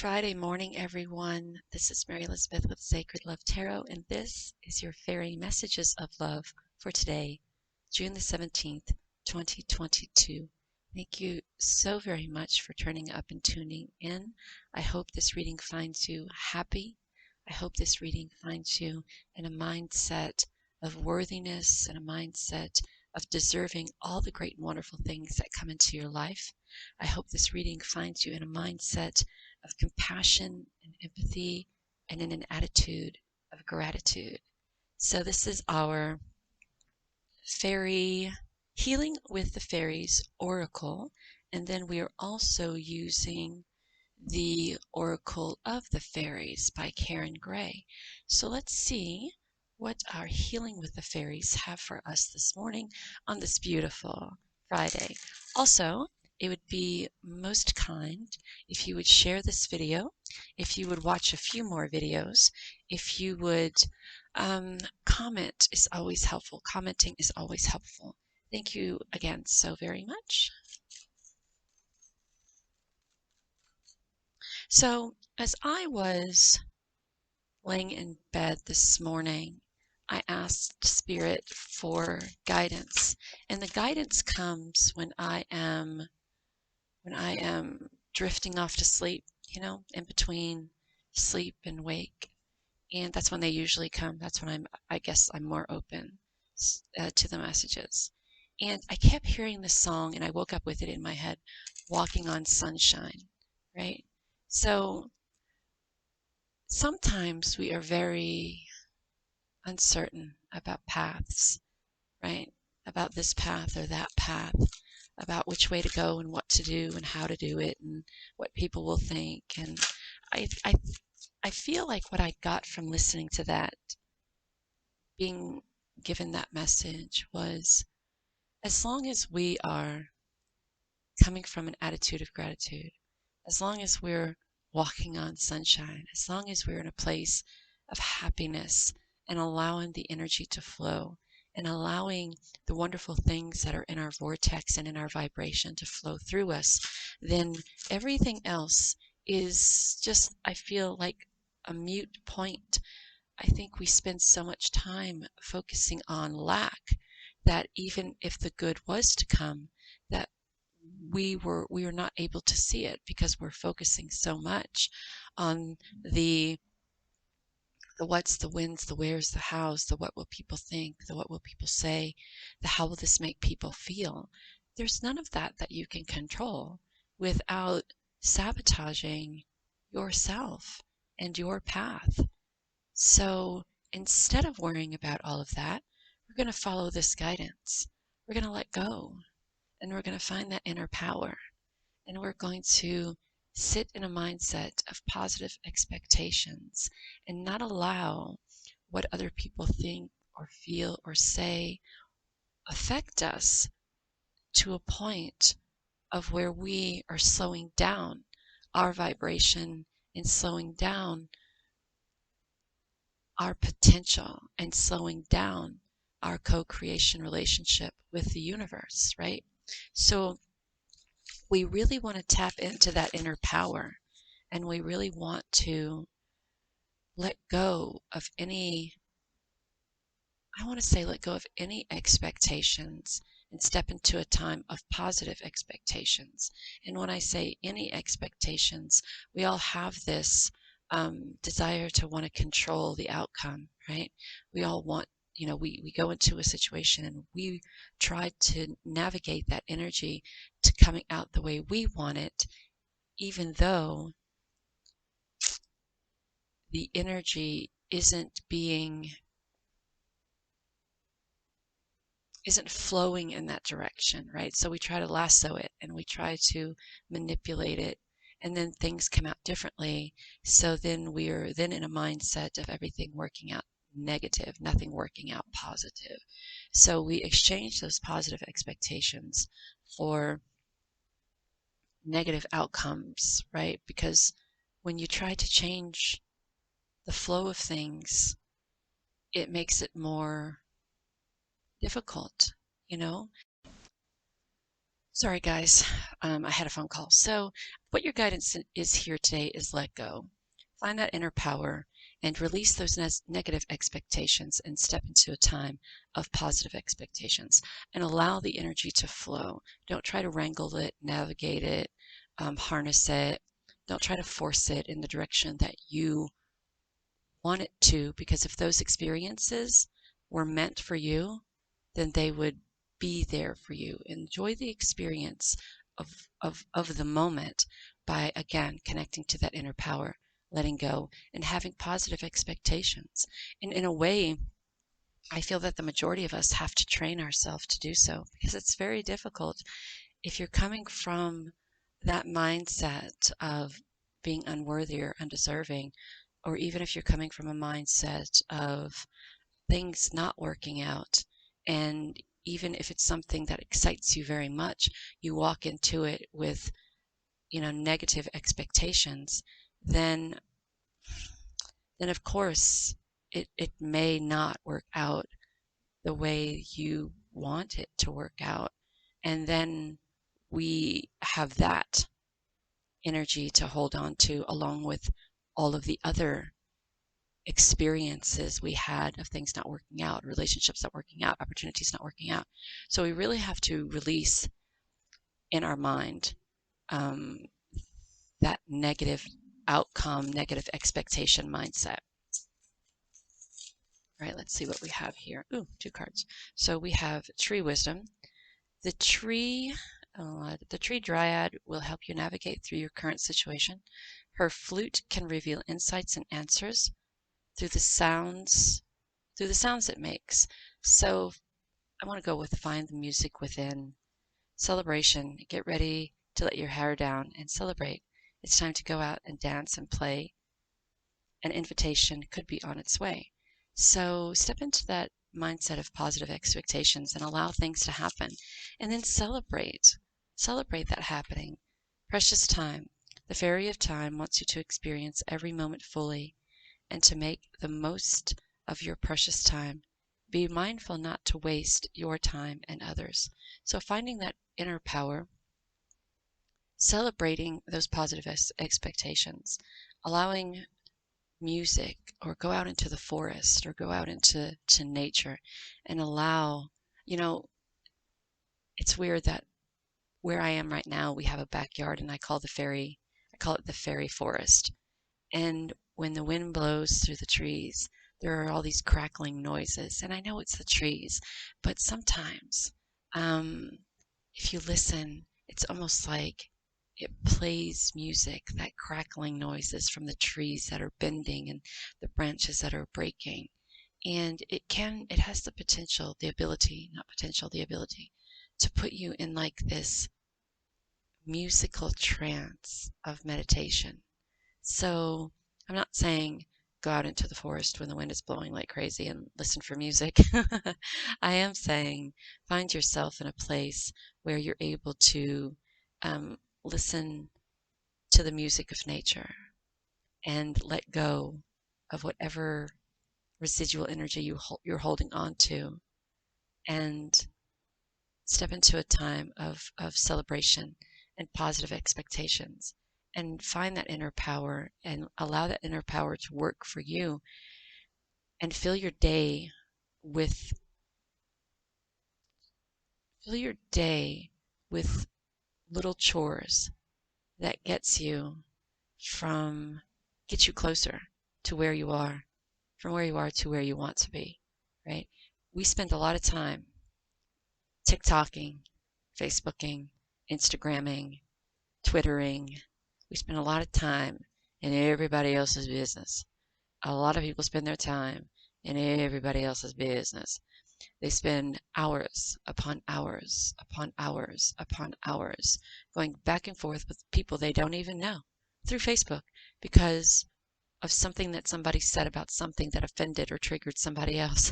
Friday morning, everyone. This is Mary Elizabeth with Sacred Love Tarot, and this is your fairy messages of love for today, June the 17th, 2022. Thank you so very much for turning up and tuning in. I hope this reading finds you happy. I hope this reading finds you in a mindset of worthiness and a mindset of deserving all the great and wonderful things that come into your life. I hope this reading finds you in a mindset of compassion and empathy and in an attitude of gratitude. So this is our fairy healing with the fairies oracle, and then we are also using the Oracle of the Fairies by Karen Gray. So let's see what our healing with the fairies have for us this morning on this beautiful Friday. Also, it would be most kind if you would share this video, if you would watch a few more videos, if you would comment is always helpful. Commenting is always helpful. Thank you again so very much. So as I was laying in bed this morning, I asked Spirit for guidance, and the guidance comes when I am drifting off to sleep, in between sleep and wake, and that's when they usually come. That's when I guess I'm more open to the messages. And I kept hearing this song, and I woke up with it in my head, "Walking on Sunshine," right? So sometimes we are very uncertain about paths, right? About this path or that path, about which way to go and what to do and how to do it and what people will think. And I, I, I feel like what I got from listening to that, being given that message, was as long as we are coming from an attitude of gratitude, as long as we're walking on sunshine, as long as we're in a place of happiness and allowing the energy to flow and allowing the wonderful things that are in our vortex and in our vibration to flow through us, then everything else is just, I feel like, a mute point. I think we spend so much time focusing on lack that even if the good was to come, that we were not able to see it because we're focusing so much on the what's, the whens, the where's, the how's, the what will people think, the what will people say, the how will this make people feel. There's none of that you can control without sabotaging yourself and your path. So instead of worrying about all of that, we're going to follow this guidance. We're going to let go, and we're going to find that inner power, and we're going to sit in a mindset of positive expectations and not allow what other people think or feel or say affect us to a point of where we are slowing down our vibration and slowing down our potential and slowing down our co-creation relationship with the universe, right? So we really want to tap into that inner power, and we really want to let go of any, let go of any expectations and step into a time of positive expectations. And when I say any expectations, we all have this desire to want to control the outcome, right? We all want, we go into a situation and we try to navigate that energy to coming out the way we want it, even though the energy isn't flowing in that direction, right? So we try to lasso it and we try to manipulate it, and then things come out differently. So then we're then in a mindset of everything working out negative, nothing working out positive. So we exchange those positive expectations for negative outcomes, right? Because when you try to change the flow of things, it makes it more difficult, you know? Sorry, guys. I had a phone call. So, what your guidance is here today is let go. Find that inner power and release those negative expectations and step into a time of positive expectations and allow the energy to flow. Don't try to wrangle it, navigate it, harness it. Don't try to force it in the direction that you want it to, because if those experiences were meant for you, then they would be there for you. Enjoy the experience of the moment by, again, connecting to that inner power, letting go, and having positive expectations. And in a way, I feel that the majority of us have to train ourselves to do so because it's very difficult if you're coming from that mindset of being unworthy or undeserving, or even if you're coming from a mindset of things not working out, and even if it's something that excites you very much, you walk into it with, negative expectations, then of course it may not work out the way you want it to work out. And then we have that energy to hold on to, along with all of the other experiences we had of things not working out, relationships not working out, opportunities not working out. So we really have to release in our mind um, that negative outcome, negative expectation mindset. All right, let's see what we have here. Ooh, 2 cards. So we have tree wisdom. The tree dryad will help you navigate through your current situation. Her flute can reveal insights and answers through the sounds it makes. So I want to go with find the music within. Celebration. Get ready to let your hair down and celebrate. It's time to go out and dance and play. An invitation could be on its way. So step into that mindset of positive expectations and allow things to happen. And then celebrate. Celebrate that happening. Precious time. The fairy of time wants you to experience every moment fully and to make the most of your precious time. Be mindful not to waste your time and others. So finding that inner power, celebrating those positive expectations, allowing music, or go out into the forest, or go out into nature and allow, you know, it's weird that where I am right now, we have a backyard and I call it the fairy forest. And when the wind blows through the trees, there are all these crackling noises. And I know it's the trees, but sometimes if you listen, it's almost like it plays music, that crackling noises from the trees that are bending and the branches that are breaking. And it has the potential, the ability, not potential, the ability to put you in like this musical trance of meditation. So I'm not saying go out into the forest when the wind is blowing like crazy and listen for music. I am saying find yourself in a place where you're able to listen to the music of nature and let go of whatever residual energy you're holding on to, and step into a time of celebration and positive expectations, and find that inner power and allow that inner power to work for you, and with fill your day with little chores that gets you closer to where you are, from where you are to where you want to be, right? We spend a lot of time TikToking, Facebooking, Instagramming, Twittering. We spend a lot of time in everybody else's business. A lot of people spend their time in everybody else's business. They spend hours upon hours upon hours upon hours going back and forth with people they don't even know through Facebook because of something that somebody said about something that offended or triggered somebody else.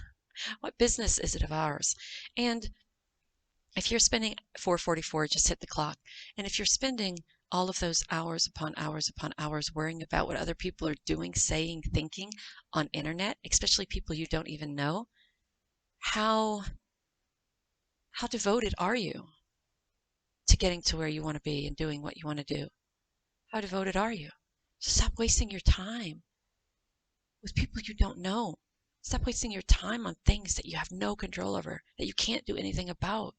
What business is it of ours? And if you're spending 4:44, just hit the clock. And if you're spending all of those hours upon hours upon hours worrying about what other people are doing, saying, thinking on internet, especially people you don't even know, how devoted are you to getting to where you want to be and doing what you want to do? How devoted are you? So stop wasting your time with people you don't know. Stop wasting your time on things that you have no control over, that you can't do anything about.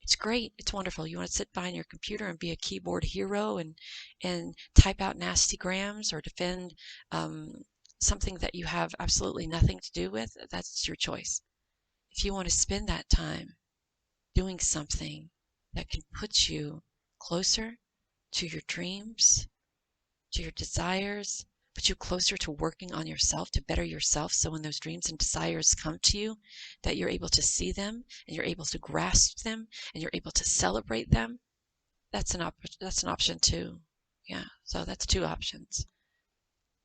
It's great. It's wonderful. You want to sit behind your computer and be a keyboard hero and type out nasty grams or defend something that you have absolutely nothing to do with. That's your choice. If you want to spend that time doing something that can put you closer to your dreams, to your desires, put you closer to working on yourself to better yourself, so when those dreams and desires come to you, that you're able to see them and you're able to grasp them and you're able to celebrate them. That's an option too. Yeah, so that's two options.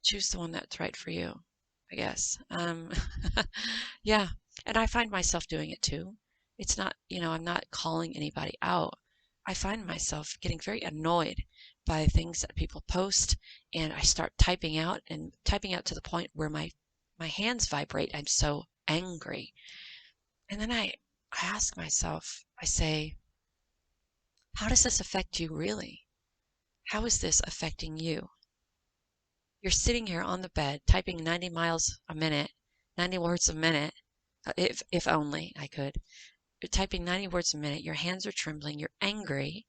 Choose the one that's right for you, I guess. Yeah, and I find myself doing it too. It's not, I'm not calling anybody out. I find myself getting very annoyed by things that people post, and I start typing out to the point where my hands vibrate. I'm so angry. And then I ask myself, I say, how does this affect you really? How is this affecting you? You're sitting here on the bed typing 90 miles a minute, 90 words a minute, if only I could. You're typing 90 words a minute, your hands are trembling, you're angry.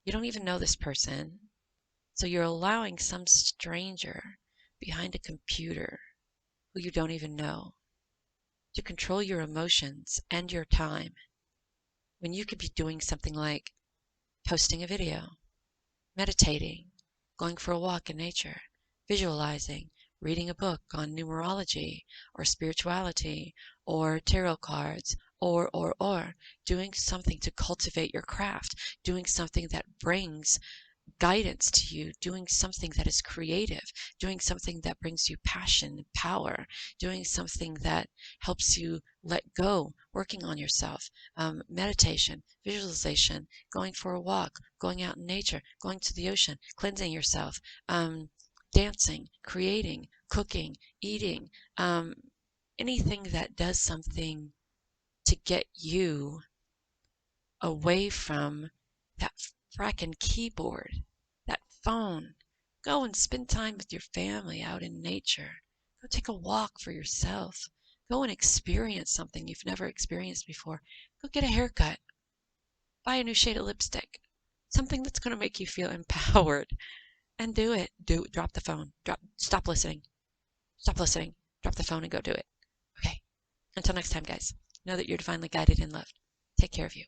You don't even know this person. So you're allowing some stranger behind a computer who you don't even know to control your emotions and your time, when you could be doing something like posting a video, meditating, going for a walk in nature, visualizing, reading a book on numerology or spirituality or tarot cards, or doing something to cultivate your craft, doing something that brings guidance to you, doing something that is creative, doing something that brings you passion and power, doing something that helps you let go, working on yourself, meditation, visualization, going for a walk, going out in nature, going to the ocean, cleansing yourself, dancing, creating, cooking, eating, anything that does something to get you away from that frackin' keyboard, that phone. Go and spend time with your family out in nature. Go take a walk for yourself. Go and experience something you've never experienced before. Go get a haircut. Buy a new shade of lipstick. Something that's going to make you feel empowered. And do it. Drop the phone. Stop listening. Stop listening. Drop the phone and go do it. Okay. Until next time, guys. Know that you're divinely guided and loved. Take care of you.